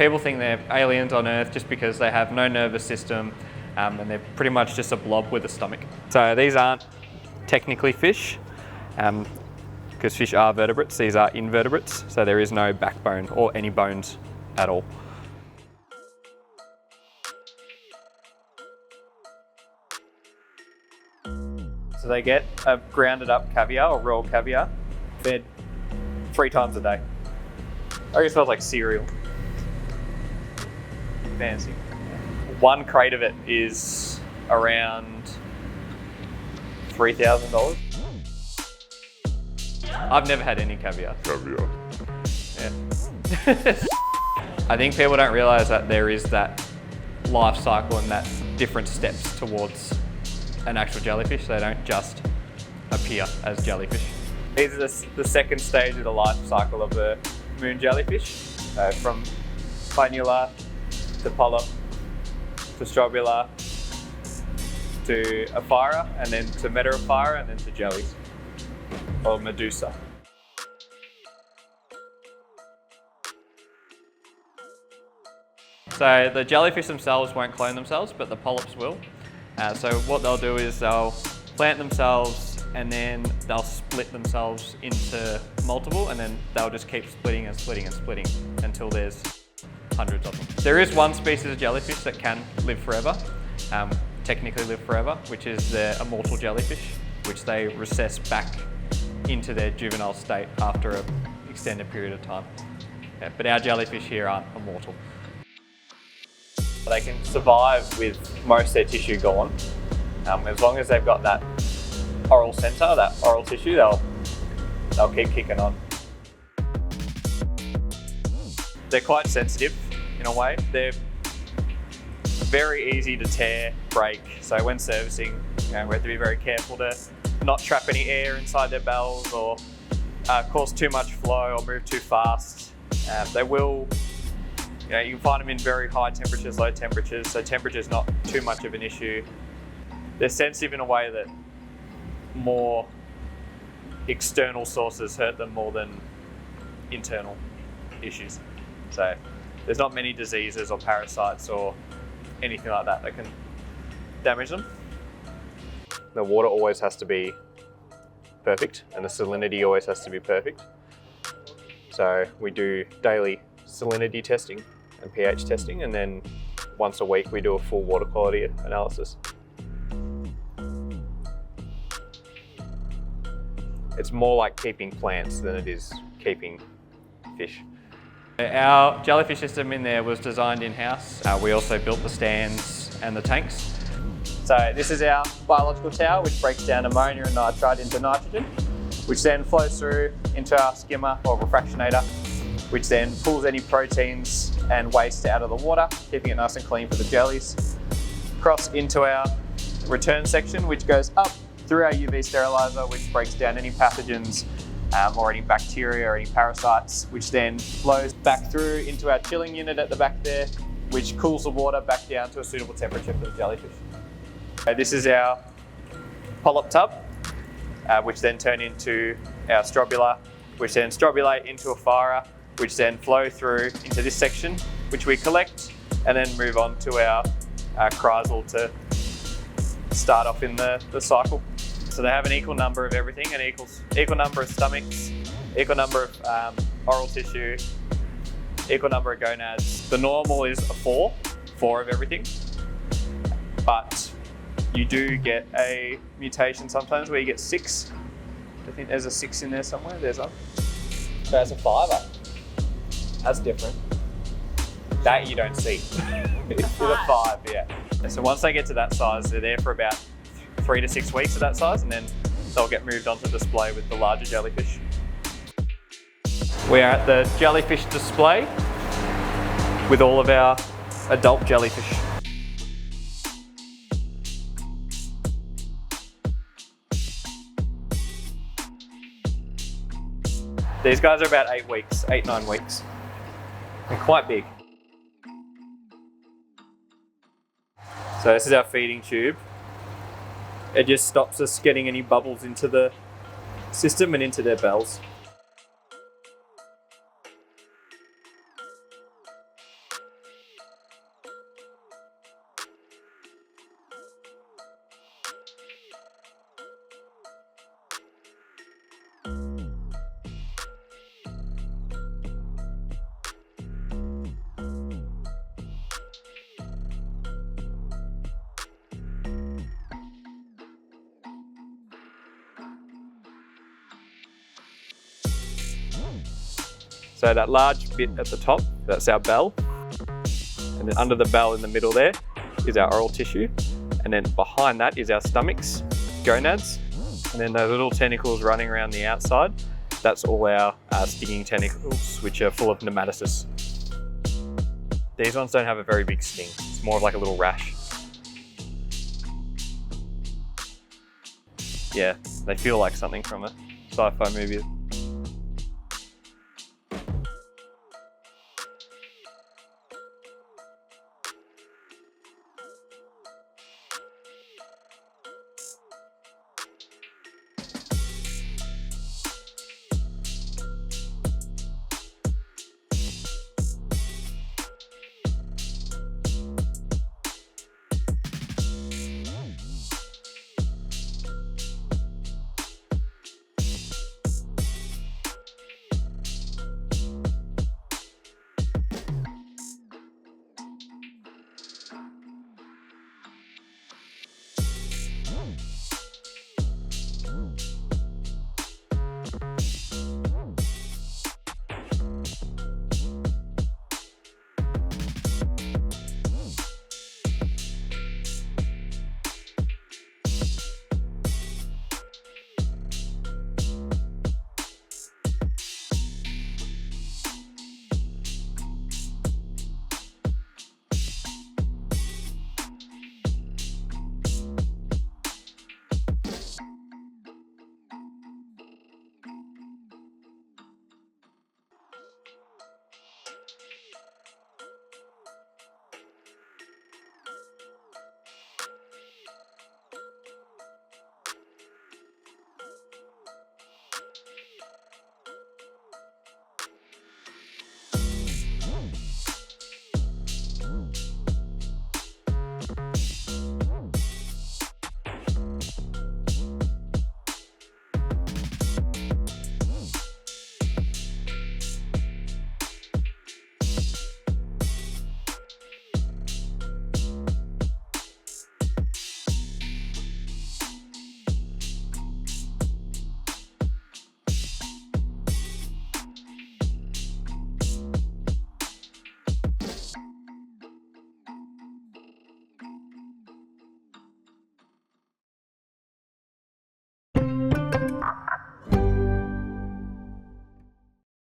People think they're aliens on Earth just because they have no nervous system and they're pretty much just a blob with a stomach. So these aren't technically fish because fish are vertebrates. These are invertebrates, so there is no backbone or any bones at all. So they get a grounded up caviar or raw caviar fed 3 times a day. I guess it smells like cereal. Fancy. 1 crate of it is around $3,000. I've never had any caviar. Yeah. I think people don't realise that there is that life cycle and that different steps towards an actual jellyfish. They don't just appear as jellyfish. These are the second stage of the life cycle of the moon jellyfish. From planula to polyp to strobula to aphyra and then to metaaphyra and then to jellies or medusa. So the jellyfish themselves won't clone themselves, but the polyps will. So what they'll do is they'll plant themselves and then they'll split themselves into multiple, and then they'll just keep splitting and splitting and splitting until there's hundreds of them. There is one species of jellyfish that can live forever, technically live forever, which is the immortal jellyfish, which they recess back into their juvenile state after an extended period of time. Yeah, but our jellyfish here aren't immortal. They can survive with most of their tissue gone. As long as they've got that oral centre, that oral tissue, they'll keep kicking on. They're quite sensitive in a way. They're very easy to tear, break. So when servicing, we have to be very careful to not trap any air inside their bells or cause too much flow or move too fast. They will. You can find them in very high temperatures, low temperatures, so temperature's not too much of an issue. They're sensitive in a way that more external sources hurt them more than internal issues. So there's not many diseases or parasites or anything like that that can damage them. The water always has to be perfect and the salinity always has to be perfect. So we do daily salinity testing and pH testing, and then once a week we do a full water quality analysis. It's more like keeping plants than it is keeping fish. Our jellyfish system in there was designed in-house. We also built the stands and the tanks. So this is our biological tower, which breaks down ammonia and nitrite into nitrogen, which then flows through into our skimmer or refractionator, which then pulls any proteins and waste out of the water, keeping it nice and clean for the jellies. Cross into our return section, which goes up through our UV sterilizer, which breaks down any pathogens or any bacteria or any parasites, which then flows back through into our chilling unit at the back there, which cools the water back down to a suitable temperature for the jellyfish. This is our polyp tub, which then turn into our strobula, which then strobulate into aphyra, which then flow through into this section, which we collect and then move on to our chrysal to start off in the cycle. So they have an equal number of everything, an equal number of stomachs, equal number of oral tissue, equal number of gonads. The normal is a 4 of everything, but you do get a mutation sometimes where you get 6. I think there's a 6 in there somewhere. There's one. So that's a 5. That's different. That you don't see. It's with a 5, yeah. So once they get to that size, they're there for about 3 to 6 weeks of that size, and then they'll get moved onto display with the larger jellyfish. We are at the jellyfish display with all of our adult jellyfish. These guys are about 8, 9 weeks. They're quite big. So this is our feeding tube. It just stops us getting any bubbles into the system and into their bells. So that large bit at the top, that's our bell. And then under the bell in the middle there is our oral tissue. And then behind that is our stomachs, gonads. And then those little tentacles running around the outside, that's all our stinging tentacles, which are full of nematocysts. These ones don't have a very big sting. It's more of like a little rash. Yeah, they feel like something from a sci-fi movie.